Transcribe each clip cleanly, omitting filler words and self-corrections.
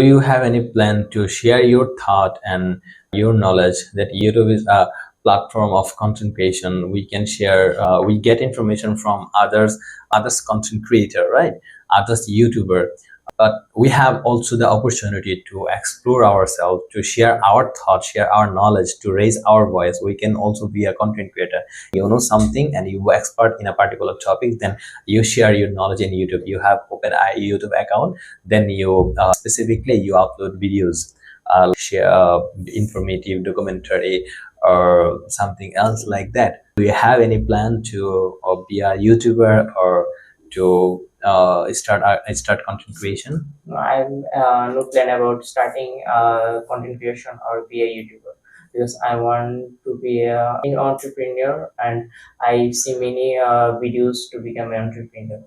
Do you have any plan to share your thought and your knowledge that YouTube is a platform of content creation? We can share, we get information from others content creator, right? Others YouTuber. But we have also the opportunity to explore ourselves, to share our thoughts, share our knowledge, to raise our voice. We can also be a content creator. You know something and you are expert in a particular topic, then you share your knowledge in YouTube. You have open a YouTube account, then you specifically you upload videos, share informative documentary or something else like that. Do you have any plan to be a YouTuber or to start content creation? No, I have no plan about starting content creation or be a YouTuber because I want to be an entrepreneur and I see many videos to become an entrepreneur.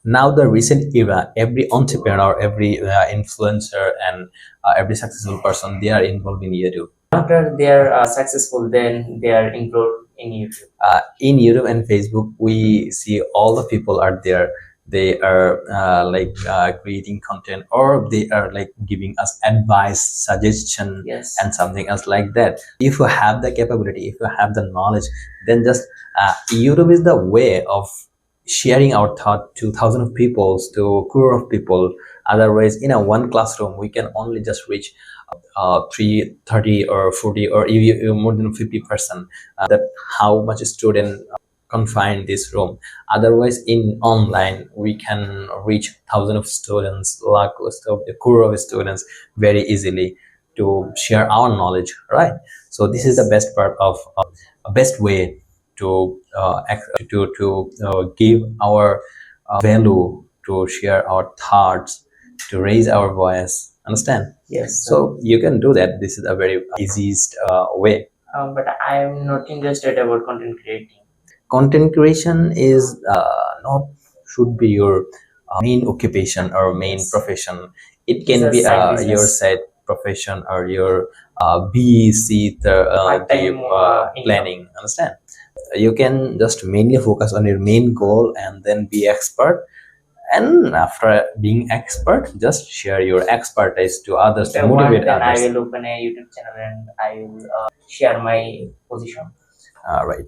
Now the recent era, every entrepreneur, every influencer and every successful person, they are involved in YouTube. After they are successful, then they are involved in YouTube. In YouTube and Facebook, we see all the people are there. They are creating content, or they are like giving us advice, suggestion, Yes. and something else like that. If you have the capability, if you have the knowledge, then just YouTube is the way of sharing our thought to thousands of people, to crore of people. Otherwise, in a one classroom, we can only just reach 30 or 40 or even more than 50%. That how much student confined this room. Otherwise, in online, we can reach thousands of students, lakh of the crore of students very easily to share our knowledge, right? So this is the best part of best way to give our value, to share our thoughts, to raise our voice. Understand? Yes. So you can do that. This is a very easiest way. But I am not interested about content creating. Content creation is not should be your main occupation or main profession. It can It's a be side business. your side profession or your BC Part-time, planning. Understand? You can just mainly focus on your main goal and then be expert, and after being expert just share your expertise to others to motivate Then I others. will open a YouTube channel and I will share my position. Right.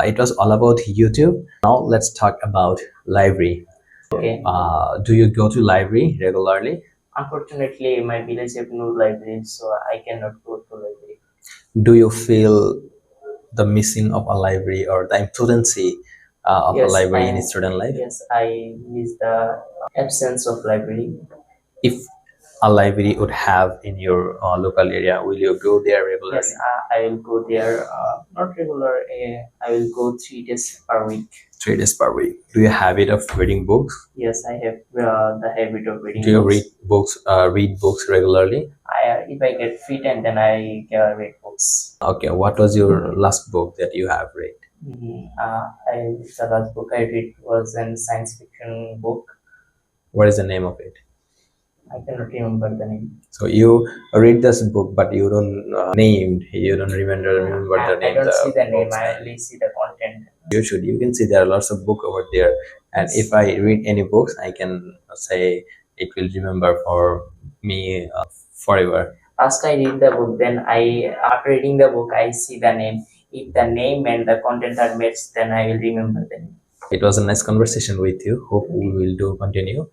It was all about YouTube. Now let's talk about library. Okay. Do you go to library regularly? Unfortunately, my village have no library, so I cannot go to library. Do you feel the missing of a library or the importance of a Yes, library in student life? Yes, I miss the absence of library. If a library would have in your local area, will you go there regularly? Yes, I will go there. Not regular. I will go 3 days per week. 3 days per week. Do you habit of reading books? Yes, I have the habit of reading. Do you books. read books regularly? If I get free time, then I read books. Okay, what was your last book that you have read? The last book I read was a science fiction book. What is the name of it? I cannot remember the name. So you read this book, but you don't you don't remember the name. I don't see the name. I only see the content. You should. You can see there are lots of books over there, and if I read any books, I can say it will remember for me forever. First, I read the book. Then after reading the book, I see the name. If the name and the content are matched, then I will remember the name. It was a nice conversation with you. Hope we will do continue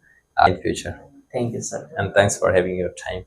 in future. Thank you, sir. And thanks for having your time.